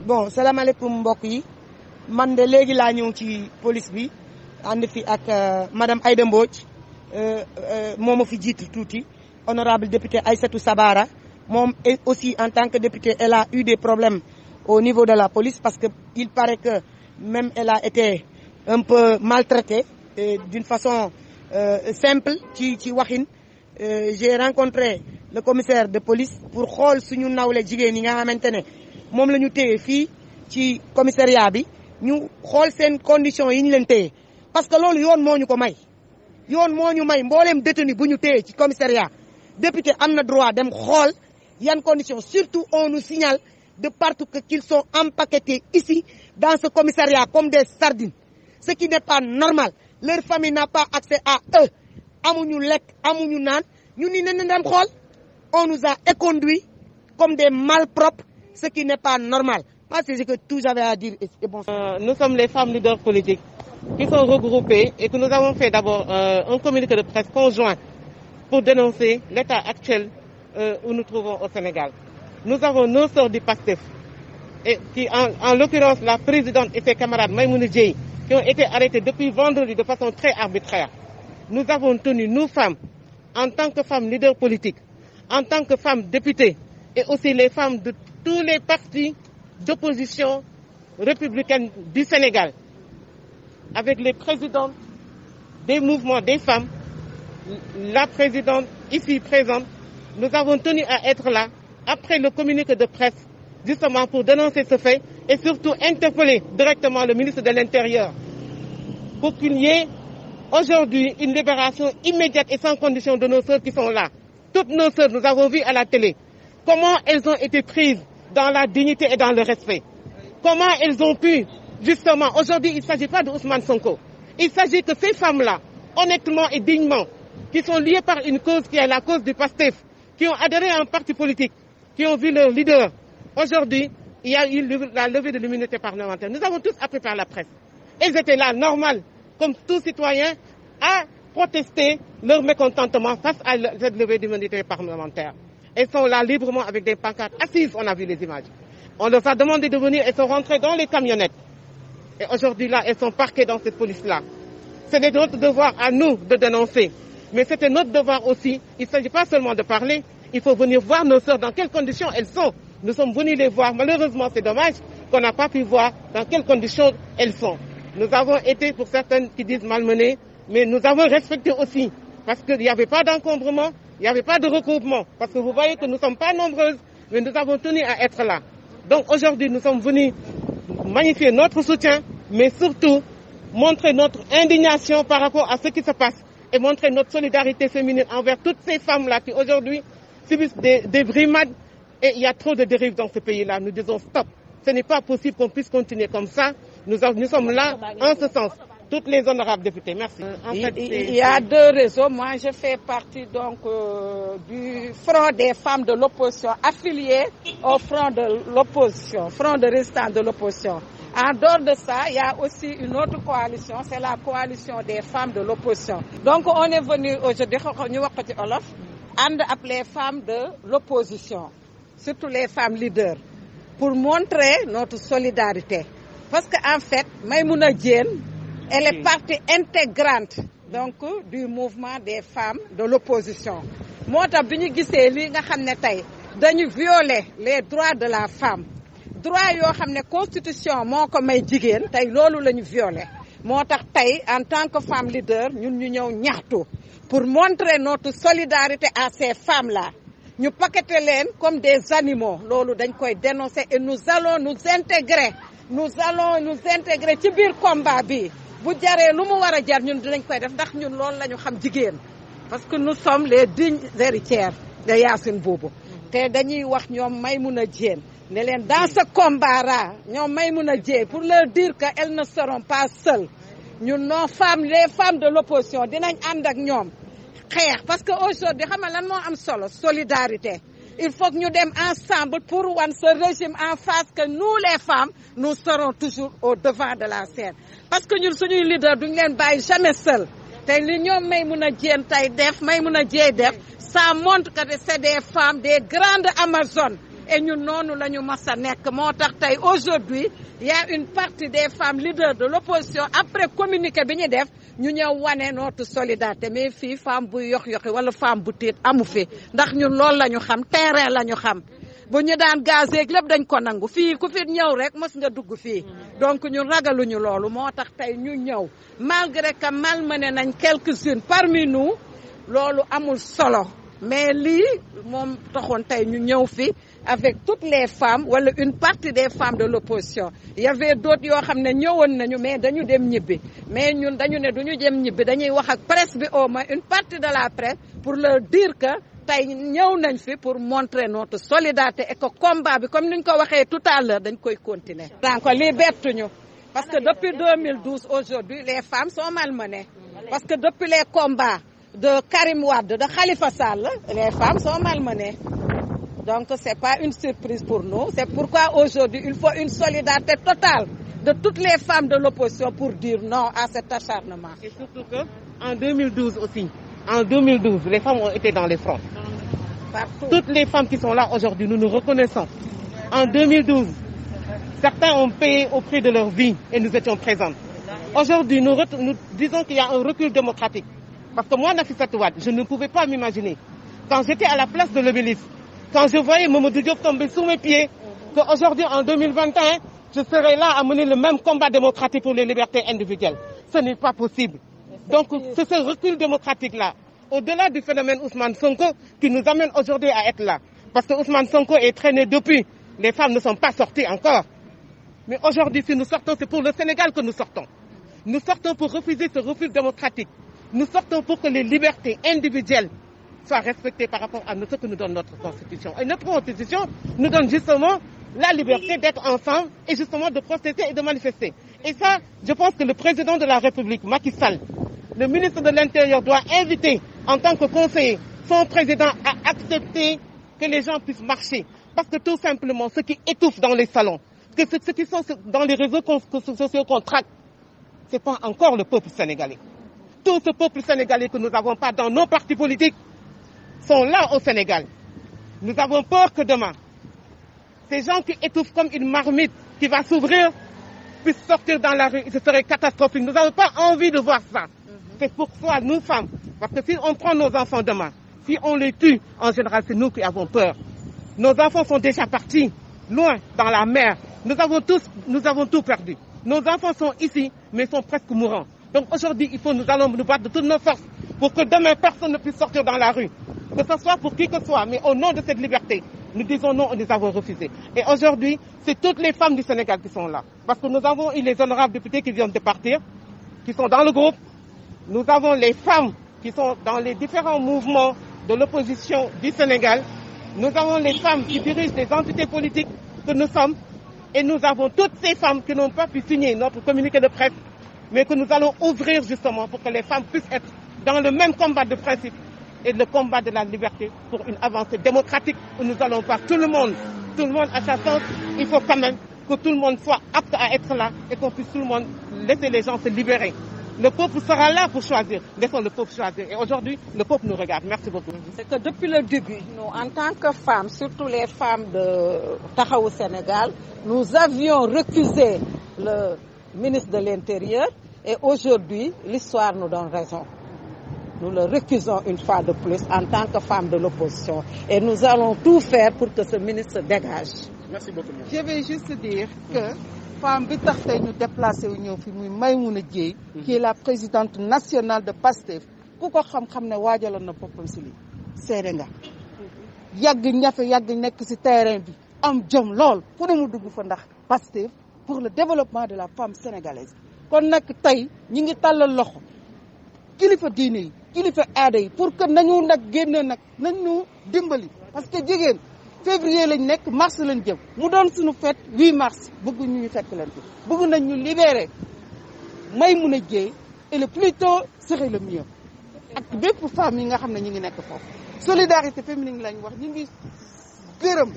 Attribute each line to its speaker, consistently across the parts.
Speaker 1: bon salaamaaleykum mbokk yi man de léegi laa ñëw ci police bi ànd fi ak madame Aïda Mbodj moo ma fi jiitu tuuti honorable député Aïssatou Sabara moom aussi en tant que député elle a eu des problèmes au niveau de la police parce que il paraît que même elle a été un peu maltraitée d'une façon simple ci waxin j'ai rencontré le commissaire de police pour xool suñu nawle jigéen yi nga xamante ne moom la ñu téye fii ci commissariat bi ñu xool seen conditions yi ñu leen téye parce que loolu yoon moo ñu ko may yoon moo ñu may mbooleem détenu bu ñu téye ci commissariat député am na droit dem xool yan conditions surtout on nous signale de partout que qu'ils sont empaquetés ici dans ce commissariat comme des sardines ce qui n'est pas normal leur famille n'a pas accès à eux amuñu lekk amuñu naan ñu ni nañ dem xool on nous a éconduits comme des malpropres ce qui n'est pas normal. Moi, c'est ce que tout j'avais à dire. Et bon.
Speaker 2: Nous sommes les femmes leaders politiques qui sont regroupées et que nous avons fait d'abord un communiqué de presse conjoint pour dénoncer l'état actuel où nous trouvons au Sénégal. Nous avons nos sœurs du PASTEF, et qui, en l'occurrence la présidente et ses camarades Maïmouna Dièye, qui ont été arrêtés depuis vendredi de façon très arbitraire. Nous avons tenu, nous femmes, en tant que femmes leaders politiques, en tant que femmes députées, et aussi les femmes de tous les partis d'opposition républicaine du Sénégal, avec les présidentes des mouvements des femmes, la présidente ici présente, nous avons tenu à être là après le communiqué de presse, justement pour dénoncer ce fait et surtout interpeller directement le ministre de l'Intérieur pour qu'il y ait aujourd'hui une libération immédiate et sans condition de nos sœurs qui sont là. Toutes nos sœurs, nous avons vu à la télé comment elles ont été prises dans la dignité et dans le respect. Comment elles ont pu, justement, aujourd'hui, il ne s'agit pas de Ousmane Sonko. Il s'agit que ces femmes-là, honnêtement et dignement, qui sont liées par une cause qui est la cause du PASTEF, qui ont adhéré à un parti politique, qui ont vu leur leader. Aujourd'hui, il y a eu la levée de l'immunité parlementaire. Nous avons tous appris par la presse. Elles étaient là, normal, comme tout citoyen, à protester leur mécontentement face à cette levée d'immunité parlementaire. Elles sont là librement avec des pancartes assises, on a vu les images. On leur a demandé de venir, elles sont rentrées dans les camionnettes. Et aujourd'hui, là, elles sont parquées dans cette police-là. C'est notre devoir à nous de dénoncer. Mais c'était notre devoir aussi. Il ne s'agit pas seulement de parler. Il faut venir voir nos sœurs dans quelles conditions elles sont. Nous sommes venus les voir. Malheureusement, c'est dommage qu'on n'a pas pu voir dans quelles conditions elles sont. Nous avons été, pour certaines qui disent malmenées, mais nous avons respecté aussi. Parce qu'il n'y avait pas d'encombrement, il n'y avait pas de regroupement. Parce que vous voyez que nous ne sommes pas nombreuses, mais nous avons tenu à être là. Donc aujourd'hui, nous sommes venus magnifier notre soutien, mais surtout montrer notre indignation par rapport à ce qui se passe et montrer notre solidarité féminine envers toutes ces femmes-là qui aujourd'hui subissent des brimades et il y a trop de dérives dans ce pays-là. Nous disons stop. Ce n'est pas possible qu'on puisse continuer comme ça. Nous sommes là en ce sens. Toutes les honorables députés. Merci.
Speaker 3: Il y a deux réseaux. Moi, je fais partie donc du Front des femmes de l'opposition, affilié au Front de l'opposition, Front de résistance de l'opposition. En dehors de ça, il y a aussi une autre coalition, c'est la coalition des femmes de l'opposition. Donc, on est venu aujourd'hui, les femmes de l'opposition, surtout les femmes leaders, pour montrer notre solidarité. Parce qu'en fait, Maïmouna Dièye, elle est partie intégrante donc du mouvement des femmes de l'opposition. Moo tax bi ñu gisee lii nga xam ne tey dañu violer les droits de la femme droit yoo xam ne constitution moo ko may jigéen tey loolu la ñu violer moo tax tey en tant que femme leader ñun ñu ñëw ñaxtu pour montrer notre solidarité à ces femmes là ñu paqueter leen comme des animaux loolu dañ koy dénoncer et nous allons nous intégrer ci biir combat bi. bu jaree lu mu war a jar ñun dinañ koy def ndax ñun loolu la ñu xam jigéen parce que nous sommes les dignes héritières de Yacine Boubou te dañuy wax ñoom Maïmouna Dièye ne leen dans ce combat là ñoom Maïmouna Dièye pour leur dire que elles ne seront pas seules ñun nos femmes les femmes de l'opposition dinañ ànd ak ñoom xeex parce que aujourd'hui xam nga lan moo am solo solidarité il faut que ñu dem ensemble pour wan ce régime en face que nous les femmes nous serons toujours au devant de la scène parce que ñun suñuy leader duñ leen bàyyi jamais seul tey li ñoom Maïmouna Dièye tey def Maïmouna Dièye def ça montre que c'est des femmes des grandes amazones et ñun noonu la ñu mas a nekk moo tax tey aujourd'hui il y a une partie des femmes leaders de l'opposition après communiqué bi ñu def ñu ñëw wane notre solidarité mais fii femme bu yox-yoxi wala femme bu tiit amu fi ndax ñun loolu la ñu xam terrain la ñu xam bu ñu daan gazeeg lépp dañ ko nangu fii ku fi ñëw rek mos nga dugg fii donc ñun ragaluñu loolu moo tax tey ñu ñëw malgré que malmené nañ quelques-unes parmi nous loolu amul solo mais lii moom taxoon tey ñu ñëw fi avec toutes les femmes wala une partie des femmes de l'opposition il y avait d'autres yoo xam ne ñëwoon nañu mais dañu dem ñibbi mais ñun dañu ne duñu dem ñibbi dañuy wax ak presse bi au moins une partie de la presse pour leur dire que tey ñëw nañ fi pour montrer notre solidarité et que combat bi comme niñ ko waxee tout à l'heure dañ koy continuer. donc lii bettuñu parce que depuis 2012 aujourd'hui les femmes sont malmenées parce que depuis les combats de Karim Wade de Khalifa Sall les femmes sont malmenées donc c'est pas une surprise pour nous c'est pourquoi aujourd'hui il faut une solidarité totale de toutes les femmes de l'opposition pour dire non à cet acharnement.
Speaker 2: Et surtout que en 2012 aussi. En 2012, les femmes ont été dans les fronts.
Speaker 3: Partout.
Speaker 2: Toutes les femmes qui sont là aujourd'hui, nous nous reconnaissons. En 2012, certains ont payé au prix de leur vie et nous étions présentes. Aujourd'hui, nous disons qu'il y a un recul démocratique. Parce que moi, Nafissatou Wade, je ne pouvais pas m'imaginer. Quand j'étais à la place de l'Obélisque, quand je voyais Mamadou Diop tomber sous mes pieds, qu'aujourd'hui, en 2021, je serais là à mener le même combat démocratique pour les libertés individuelles. Ce n'est pas possible. Donc c'est ce recul démocratique-là, au-delà du phénomène Ousmane Sonko, qui nous amène aujourd'hui à être là. Parce que Ousmane Sonko est traîné depuis. Les femmes ne sont pas sorties encore. Mais aujourd'hui, si nous sortons, c'est pour le Sénégal que nous sortons. Nous sortons pour refuser ce refus démocratique. Nous sortons pour que les libertés individuelles soient respectées par rapport à ce que nous donne notre Constitution. Et notre Constitution nous donne justement la liberté d'être ensemble et justement de protester et de manifester. Et ça, je pense que le président de la République, Macky Sall, le ministre de l'Intérieur doit inviter, en tant que conseiller, son président à accepter que les gens puissent marcher. Parce que tout simplement, ce qui étouffe dans les salons, ceux qui sont dans les réseaux sociaux qu'on traque, ce n'est pas encore le peuple sénégalais. Tout ce peuple sénégalais que nous n'avons pas dans nos partis politiques sont là au Sénégal. Nous avons peur que demain, ces gens qui étouffent comme une marmite qui va s'ouvrir puissent sortir dans la rue. Ce serait catastrophique. Nous n'avons pas envie de voir ça. C'est pourquoi nous, femmes, parce que si on prend nos enfants demain, si on les tue, en général, c'est nous qui avons peur. Nos enfants sont déjà partis, loin, dans la mer. Nous avons tout perdu. Nos enfants sont ici, mais sont presque mourants. Donc aujourd'hui, nous allons nous battre de toutes nos forces pour que demain, personne ne puisse sortir dans la rue. Que ce soit pour qui que ce soit, mais au nom de cette liberté, nous disons non, nous avons refusé. Et aujourd'hui, c'est toutes les femmes du Sénégal qui sont là. Parce que nous avons eu les honorables députés qui viennent de partir, qui sont dans le groupe. Nous avons les femmes qui sont dans les différents mouvements de l'opposition du Sénégal. Nous avons les femmes qui dirigent les entités politiques que nous sommes. Et nous avons toutes ces femmes qui n'ont pas pu signer notre communiqué de presse, mais que nous allons ouvrir justement pour que les femmes puissent être dans le même combat de principe et le combat de la liberté pour une avancée démocratique où nous allons voir tout le monde à sa chance. Il faut quand même que tout le monde soit apte à être là et qu'on puisse tout le monde laisser les gens se libérer. Le peuple sera là pour choisir. Laissons le peuple choisir. Et aujourd'hui, le peuple nous regarde. Merci beaucoup.
Speaker 3: C'est que depuis le début, nous, en tant que femmes, surtout les femmes de Taxawu Sénégal, nous avions recusé le ministre de l'Intérieur et aujourd'hui, l'histoire nous donne raison. Nous le récusons une fois de plus en tant que femmes de l'opposition. Et nous allons tout faire pour que ce ministre se dégage.
Speaker 2: Merci beaucoup.
Speaker 4: Je vais juste dire que femme bi tax tey ñu déplacé wu ñëw fi muy Maïmouna Dièye qui est la présidente nationale de PASTEF ku ko xam-xam ne waajaloon na boppam si lii seede nga yàgg ñafe yàgg nekk si terrain bi am jom lool fu ne mu dugg fa ndax PASTEF pour le développement de la femme sénégalaise kon nag tey ñi ngi tàllal loxo kilifa diine yi kilifa aada yi pour que nañu nag génne nag nañu dimbali parce que jigéen février lañ nekk mars lañ jëm mu doon suñu fête 8 mars bëgg ñu fekk leen fi bëgg nañ ñu libérer Maïmouna Dièye et le plus tôt serait le mieux ak bépp femme yi nga xam ne ñu ngi nekk foofu solidarité féminine lañ wax ñu ngi gërëm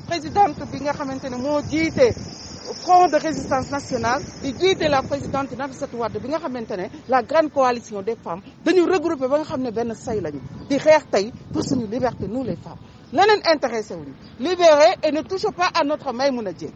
Speaker 4: présidente bi nga xamante ne moo jiite front de résistance nationale di jiite la présidente Nafissatou Wade bi nga xamante ne la grande coalition des femmes dañu regroupé ba nga xam ne benn say lañu di xeex tey pour suñu liberté nous les femmes leneen intéressé wuñu libérer et ne touche pas à notre Maïmouna Dièye